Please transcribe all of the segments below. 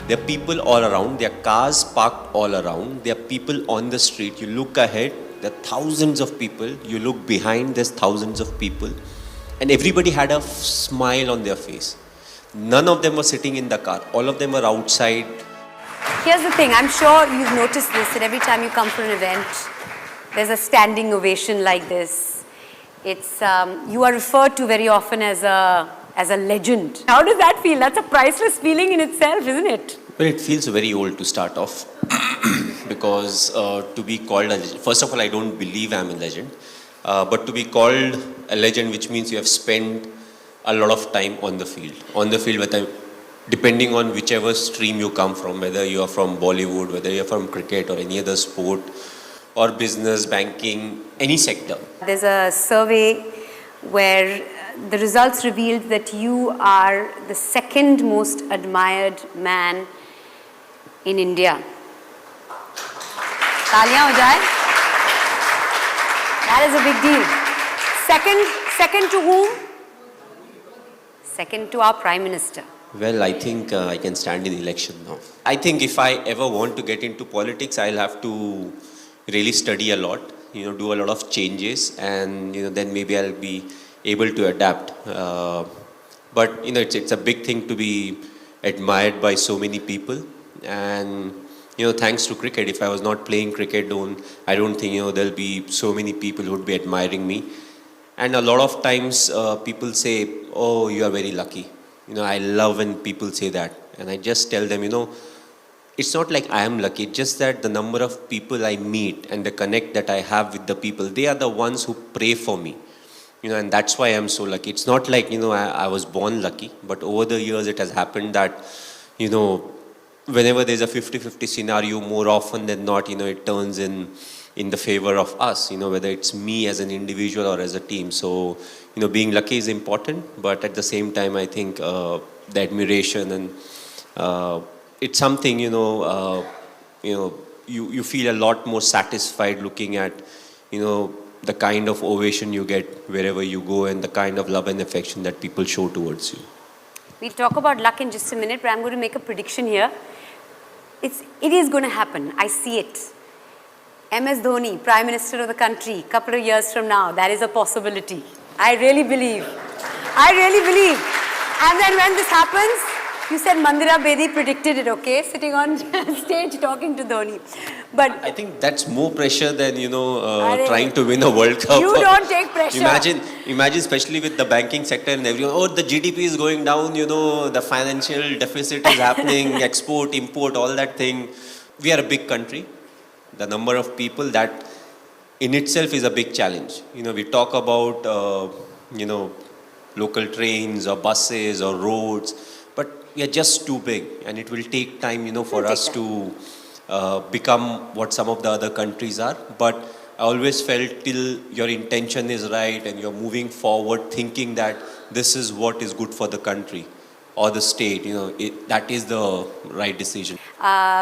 There are people all around. There are cars parked all around. There are people on the street. You look ahead, there are thousands of people. You look behind, there's thousands of people. And everybody had a smile on their face. None of them were sitting in the car. All of them were outside. Here's the thing, I'm sure you've noticed this, that every time you come for an event, there's a standing ovation like this. It's, you are referred to very often as a legend. How does that feel? That's a priceless feeling in itself, isn't it? Well, it feels very old to start off because to be called a legend, first of all, I don't believe I'm a legend, but to be called a legend, which means you have spent a lot of time on the field. On the field, depending on whichever stream you come from, whether you are from Bollywood, whether you are from cricket or any other sport, or business, banking, any sector. There's a survey where the results revealed that you are the second most admired man in India. Taaliyan ho jaye. That is a big deal. Second to whom? Second to our Prime Minister. Well, I think I can stand in the election now. I think if I ever want to get into politics, I'll have to really study a lot, do a lot of changes, and then maybe I'll be able to adapt. But it's a big thing to be admired by so many people, and thanks to cricket. If I was not playing cricket, I don't think there'll be so many people who would be admiring me. And a lot of times people say, "Oh, you are very lucky." I love when people say that, and I just tell them, it's not like I am lucky, it's just that the number of people I meet and the connect that I have with the people, they are the ones who pray for me. And that's why I'm so lucky. It's not like, I was born lucky, but over the years it has happened that, whenever there's a 50-50 scenario, more often than not, it turns in the favor of us, whether it's me as an individual or as a team. So, being lucky is important, but at the same time, I think the admiration and it's something, you feel a lot more satisfied looking at, the kind of ovation you get wherever you go and the kind of love and affection that people show towards you. We'll talk about luck in just a minute, but I'm going to make a prediction here. It is going to happen. I see it. MS Dhoni, Prime Minister of the country, couple of years from now, that is a possibility. I really believe. And then when this happens, you said Mandira Bedi predicted it, okay? Sitting on stage talking to Dhoni. But I think that's more pressure than, trying to win a World Cup. You don't take pressure. Imagine especially with the banking sector and everyone, the GDP is going down, the financial deficit is happening, export, import, all that thing. We are a big country. The number of people, that in itself is a big challenge. We talk about, local trains or buses or roads, but we are just too big, and it will take time, for us to become what some of the other countries are. But I always felt till your intention is right and you're moving forward thinking that this is what is good for the country or the state, that is the right decision.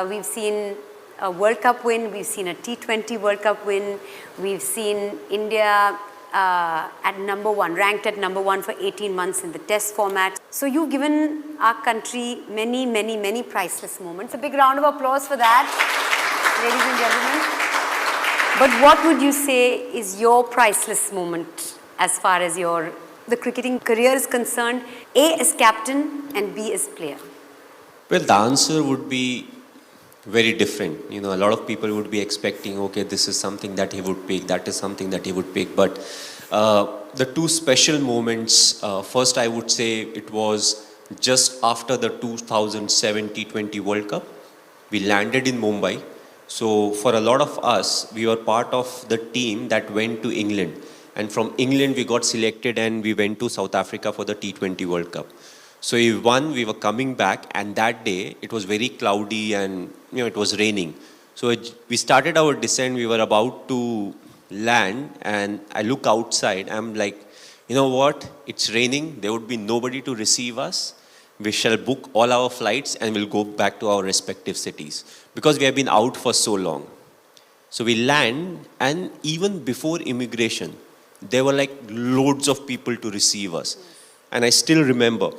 We've seen a World Cup win, we've seen a T20 World Cup win, we've seen India at number one, ranked at number one for 18 months in the test format. So you've given our country many priceless moments. A big round of applause for that, ladies and gentlemen. But what would you say is your priceless moment as far as the cricketing career is concerned, A as captain and B as player? Well, the answer would be very different. A lot of people would be expecting, okay, this is something that he would pick, that is something that he would pick. But the two special moments, first I would say it was just after the 2007 T20 World Cup. We landed in Mumbai. So for a lot of us, we were part of the team that went to England. And from England, we got selected and we went to South Africa for the T20 World Cup. So we won, we were coming back, and that day it was very cloudy and it was raining. So we started our descent, we were about to land, and I look outside, I'm like, you know what, it's raining, there would be nobody to receive us. We shall book all our flights and we'll go back to our respective cities because we have been out for so long. So we land, and even before immigration, there were like loads of people to receive us. And I still remember,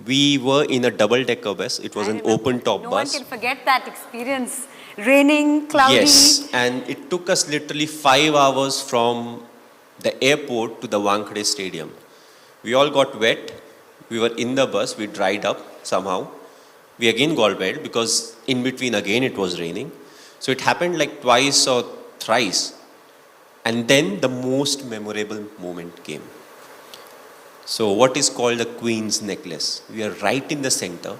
We were in a double-decker bus. It was I an remember. open-top No bus. one can forget that experience. Raining, cloudy. Yes, and it took us literally 5 hours from the airport to the Wankhede Stadium. We all got wet. We were in the bus. We dried up somehow. We again got wet because in between again it was raining. So it happened like twice or thrice. And then the most memorable moment came. So what is called the Queen's Necklace. We are right in the center.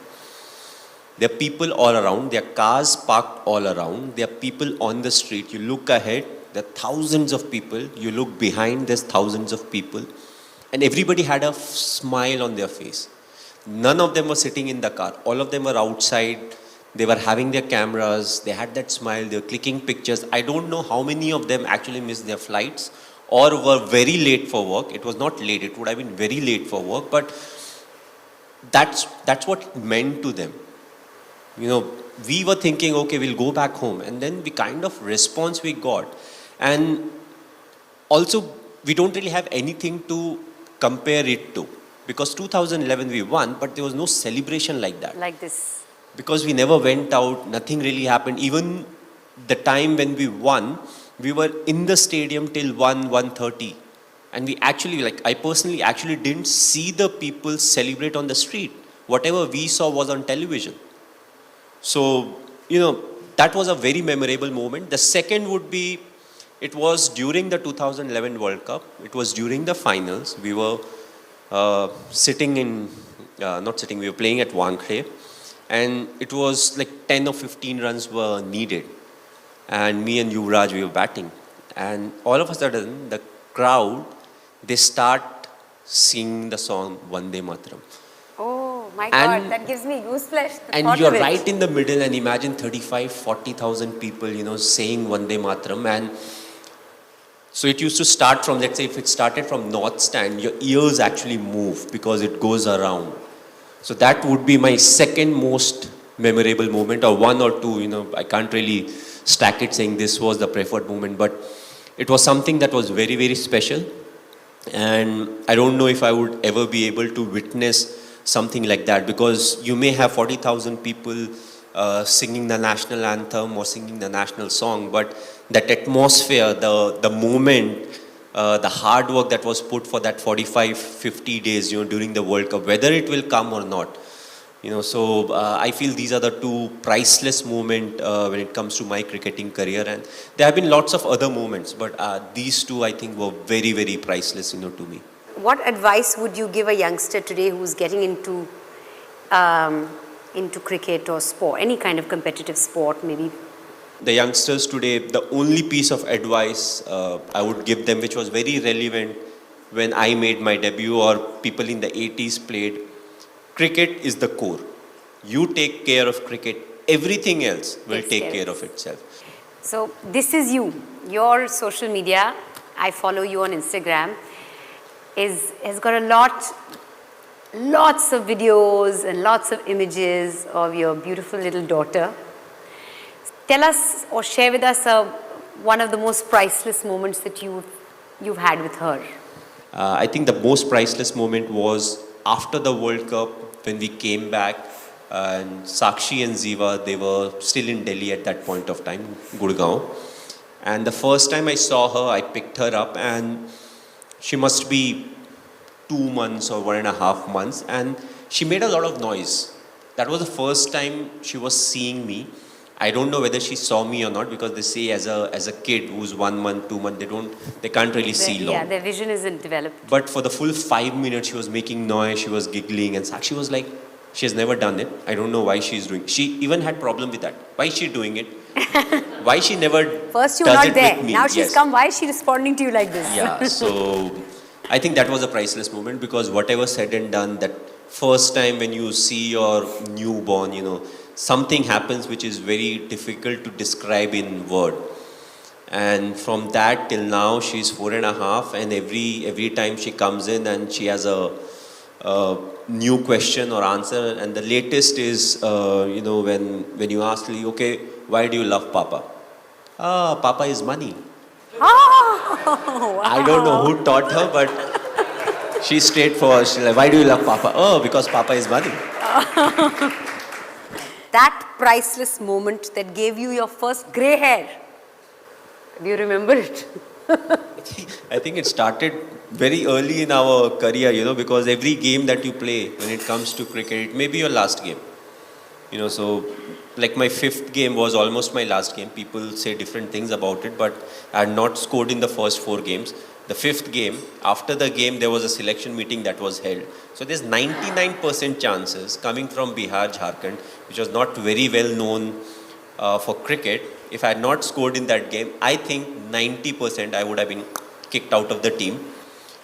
There are people all around. There are cars parked all around. There are people on the street. You look ahead, there are thousands of people. You look behind, there's thousands of people. And everybody had a smile on their face. None of them were sitting in the car. All of them were outside. They were having their cameras. They had that smile. They were clicking pictures. I don't know how many of them actually missed their flights or were very late for work. It was not late. It would have been very late for work. But that's what it meant to them. You know, we were thinking, okay, we'll go back home. And then the kind of response we got. And also, we don't really have anything to compare it to. Because 2011 we won, but there was no celebration like that. Like this. Because we never went out, nothing really happened. Even the time when we won, we were in the stadium till 1:30. And we actually, like, I personally actually didn't see the people celebrate on the street. Whatever we saw was on television. So, you know, that was a very memorable moment. The second would be, it was during the 2011 World Cup. It was during the finals. We were we were playing at Wankhede. And it was like 10 or 15 runs were needed. And me and Yuvraj, we were batting. And all of a sudden, the crowd, they start singing the song Vande Mataram. Oh my And- God, that gives me goosebumps. the And thought you're of it. right in the middle, and imagine 35, 40,000 people, you know, saying Vande Mataram. And so it used to start from, let's say, if it started from North Stand, your ears actually move because it goes around. So that would be my second most memorable moment, or one or two, you know, I can't really stack it saying this was the preferred moment, but it was something that was very, very special. And I don't know if I would ever be able to witness something like that, because you may have 40,000 people singing the national anthem or singing the national song, but that atmosphere, the moment, the hard work that was put for that 45, 50 days, you know, during the World Cup, whether it will come or not. You know, so I feel these are the two priceless moments when it comes to my cricketing career. And there have been lots of other moments, but these two I think were very, very priceless, you know, to me. What advice would you give a youngster today who's getting into cricket or sport, any kind of competitive sport, maybe? The youngsters today, the only piece of advice I would give them, which was very relevant when I made my debut or people in the 80s played, cricket is the core. You take care of cricket, everything else will Takes take care. care of itself. So this is you. Your social media, I follow you on Instagram, has got lots of videos and lots of images of your beautiful little daughter. Tell us or share with us one of the most priceless moments that you've had with her. I think the most priceless moment was after the World Cup when we came back, and Sakshi and Ziva, they were still in Delhi at that point of time, Gurgaon. And the first time I saw her, I picked her up, and she must be 2 months or 1.5 months, and she made a lot of noise. That was the first time she was seeing me. I don't know whether she saw me or not, because they say as a kid who's 1 month, 2 months, they can't really see long. Yeah, their vision isn't developed. But for the full 5 minutes, she was making noise, she was giggling, and Sakshi was like, she has never done it. I don't know why she's doing it. She even had problem with that. Why is she doing it? Why she never First you does were not it there. with me? Now she's Yes. come. Why is she responding to you like this? Yeah, so I think that was a priceless moment, because whatever said and done, that first time when you see your newborn, you know, something happens which is very difficult to describe in word. And from that till now, she's 4.5, and every time she comes in and she has a new question or answer. And the latest is, you know, when you ask Lee, okay, why do you love Papa? Papa is money. Oh, wow. I don't know who taught her, but She's straightforward. She's like, why do you love Papa? Oh, because Papa is money. That priceless moment that gave you your first grey hair. Do you remember it? I think it started very early in our career, because every game that you play when it comes to cricket, it may be your last game. So like my fifth game was almost my last game. People say different things about it, but I had not scored in the first 4 games. The fifth game, after the game, there was a selection meeting that was held. So there's 99% chances coming from Bihar, Jharkhand, which was not very well known for cricket. If I had not scored in that game, I think 90% I would have been kicked out of the team,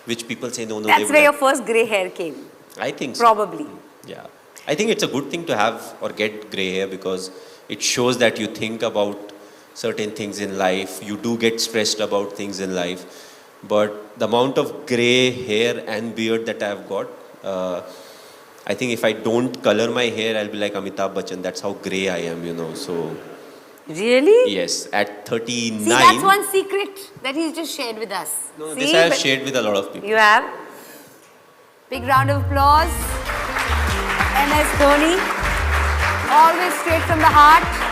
which people say no. That's where your first grey hair came. I think so. Probably. Yeah. I think it's a good thing to have or get grey hair because it shows that you think about certain things in life. You do get stressed about things in life. But the amount of grey hair and beard that I've got, I think if I don't color my hair, I'll be like Amitabh Bachchan. That's how grey I am, So, Really? yes, at 39. See, that's one secret that he's just shared with us. No, See, this I have but shared with a lot of people. You have. Big round of applause. MS Dhoni. Always straight from the heart.